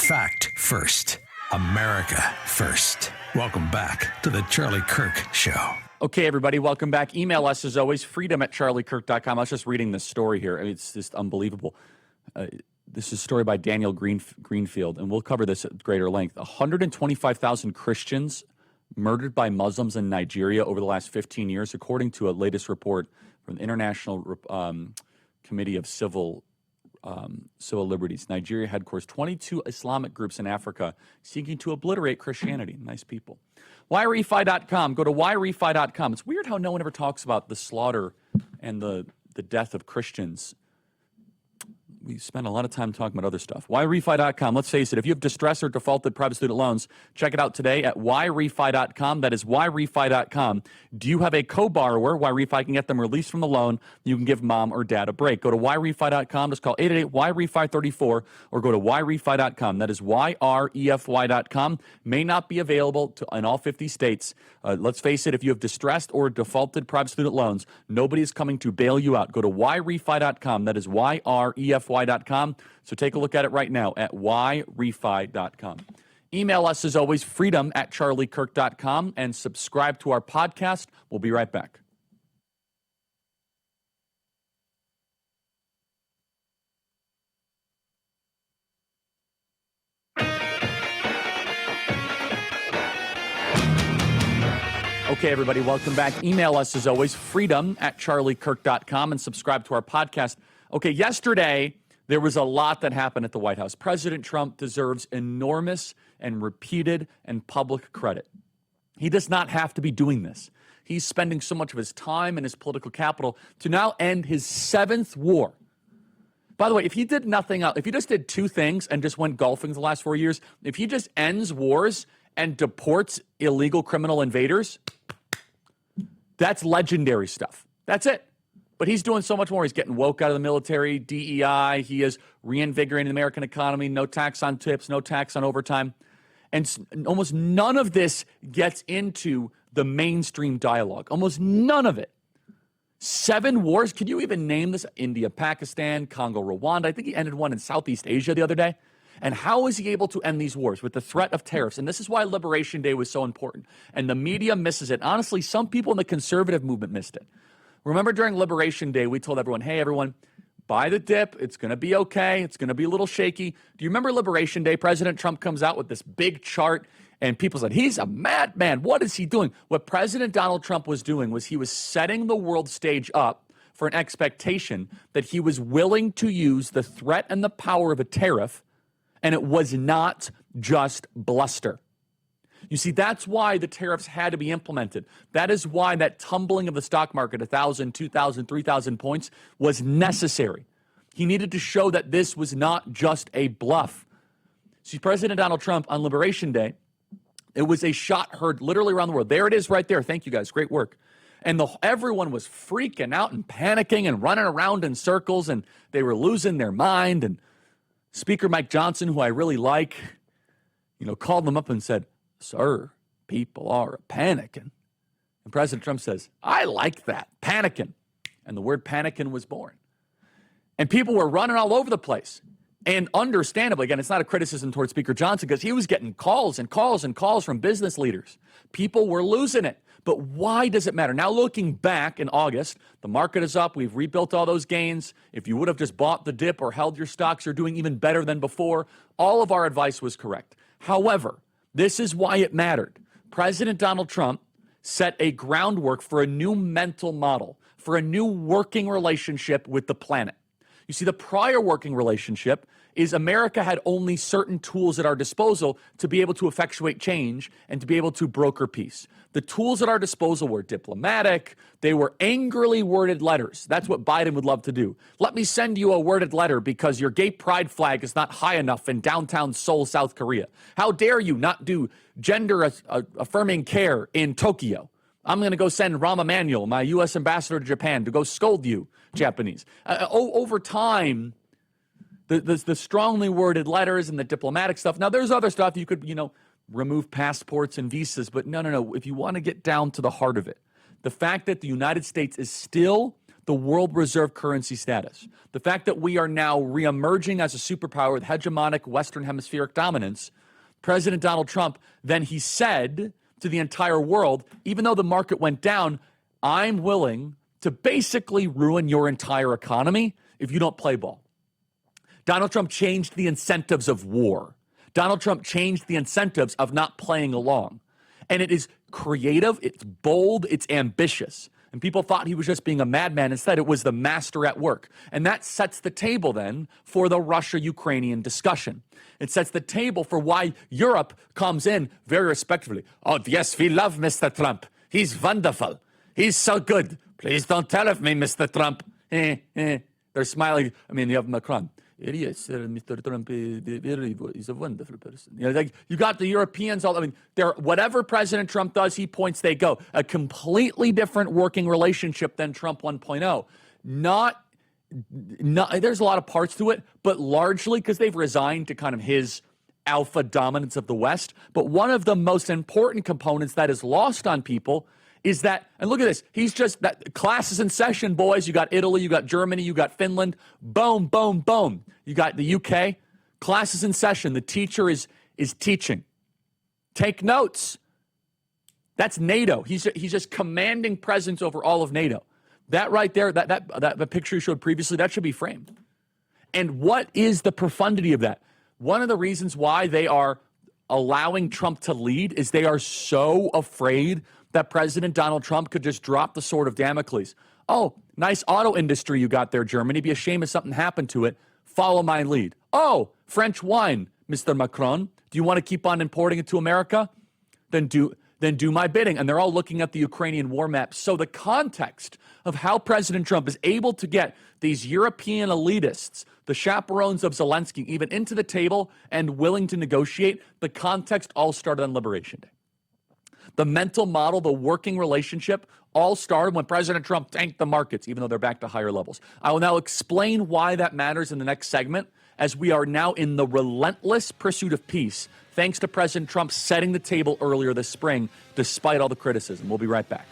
Fact first. America first. Welcome back to the Charlie Kirk Show. Okay, everybody, welcome back. Email us, as always, freedom@charliekirk.com. I was just reading this story here. I mean, it's just unbelievable. This is a story by Daniel Greenfield, and we'll cover this at greater length. 125,000 Christians murdered by Muslims in Nigeria over the last 15 years, according to a latest report from the International Committee of Civil Liberties. Nigeria headquarters 22 Islamic groups in Africa seeking to obliterate Christianity. Nice people. YRefi.com. Go to YRefi.com. It's weird how no one ever talks about the slaughter and the death of Christians. We spend a lot of time talking about other stuff. YRefi.com. Let's face it, if you have distressed or defaulted private student loans, check it out today at YRefi.com. That is YRefi.com. Do you have a co-borrower? YRefi can get them released from the loan. You can give mom or dad a break. Go to YRefi.com. Just call 888-YRefi34 or go to YRefi.com. That is YREFY.com. May not be available in all 50 states. Let's face it, if you have distressed or defaulted private student loans, nobody is coming to bail you out. Go to YRefi.com. That is YREFY.com. So take a look at it right now at YRefi.com. Email us, as always, freedom@charliekirk.com, and subscribe to our podcast. We'll be right back. Okay, everybody, welcome back. Email us, as always, freedom@charliekirk.com, and subscribe to our podcast. Okay, yesterday, there was a lot that happened at the White House. President Trump deserves enormous and repeated and public credit. He does not have to be doing this. He's spending so much of his time and his political capital to now end his 7th war. By the way, if he did nothing else, if he just did 2 things and just went golfing the last 4 years, if he just ends wars and deports illegal criminal invaders, that's legendary stuff. That's it. But he's doing so much more. He's getting woke out of the military, DEI. He is reinvigorating the American economy. No tax on tips, no tax on overtime. And almost none of this gets into the mainstream dialogue. Almost none of it. 7 wars. Could you even name this? India, Pakistan, Congo, Rwanda. I think he ended one in Southeast Asia the other day. And how is he able to end these wars? With the threat of tariffs. And this is why Liberation Day was so important. And the media misses it. Honestly, some people in the conservative movement missed it. Remember, during Liberation Day, we told everyone, hey, everyone, buy the dip. It's going to be okay. It's going to be a little shaky. Do you remember Liberation Day? President Trump comes out with this big chart, and people said, he's a madman. What is he doing? What President Donald Trump was doing was he was setting the world stage up for an expectation that he was willing to use the threat and the power of a tariff, and it was not just bluster. You see, that's why the tariffs had to be implemented. That is why that tumbling of the stock market, 1,000, 2,000, 3,000 points, was necessary. He needed to show that this was not just a bluff. See, President Donald Trump on Liberation Day, it was a shot heard literally around the world. There it is right there. Thank you, guys. Great work. And everyone was freaking out and panicking and running around in circles, and they were losing their mind. And Speaker Mike Johnson, who I really like, called them up and said, sir, people are panicking. And President Trump says, I like that, panicking. And the word panicking was born. And people were running all over the place. And understandably, again, it's not a criticism towards Speaker Johnson because he was getting calls and calls and calls from business leaders. People were losing it. But why does it matter? Now, looking back in August, the market is up. We've rebuilt all those gains. If you would have just bought the dip or held your stocks, you're doing even better than before. All of our advice was correct. However, this is why it mattered. President Donald Trump set a groundwork for a new mental model, for a new working relationship with the planet. You see, the prior working relationship is America had only certain tools at our disposal to be able to effectuate change and to be able to broker peace. The tools at our disposal were diplomatic. They were angrily worded letters. That's what Biden would love to do. Let me send you a worded letter because your gay pride flag is not high enough in downtown Seoul, South Korea. How dare you not do gender affirming care in Tokyo? I'm going to go send Rahm Emanuel, my U.S. ambassador to Japan, to go scold you, Japanese. Over time, the strongly worded letters and the diplomatic stuff. Now, there's other stuff you could, remove passports and visas, but no. If you want to get down to the heart of it, the fact that the United States is still the world reserve currency status, the fact that we are now reemerging as a superpower with hegemonic Western hemispheric dominance, President Donald Trump, then he said to the entire world, even though the market went down, I'm willing to basically ruin your entire economy if you don't play ball. Donald Trump changed the incentives of war. Donald Trump changed the incentives of not playing along. And it is creative, it's bold, it's ambitious. And people thought he was just being a madman. Instead, it was the master at work. And that sets the table then for the Russia-Ukrainian discussion. It sets the table for why Europe comes in very respectfully. Oh, yes, we love Mr. Trump. He's wonderful. He's so good. Please don't tariff me, Mr. Trump. They're smiling. I mean, you have Macron. Yes, Mr. Trump, he's a wonderful person. You know, like you got the Europeans. I mean, they're whatever President Trump does, he points, they go. A completely different working relationship than Trump 1.0. Not, there's a lot of parts to it, but largely because they've resigned to kind of his alpha dominance of the West. But one of the most important components that is lost on people is that, and look at this, he's just, that class is in session, boys. You got Italy, you got Germany, you got Finland, boom, boom, boom. You got the UK, class is in session. The teacher is teaching. Take notes. That's NATO. He's just commanding presence over all of NATO. That right there, that picture you showed previously, that should be framed. And what is the profundity of that? One of the reasons why they are allowing Trump to lead is they are so afraid that President Donald Trump could just drop the sword of Damocles. Oh, nice auto industry you got there, Germany. Be a shame if something happened to it. Follow my lead. Oh, French wine, Mr. Macron. Do you want to keep on importing it to America? Then do my bidding. And they're all looking at the Ukrainian war map. So the context of how President Trump is able to get these European elitists, the chaperones of Zelensky, even into the table and willing to negotiate, the context all started on Liberation Day. The mental model, the working relationship, all started when President Trump tanked the markets, even though they're back to higher levels. I will now explain why that matters in the next segment, as we are now in the relentless pursuit of peace, thanks to President Trump setting the table earlier this spring, despite all the criticism. We'll be right back.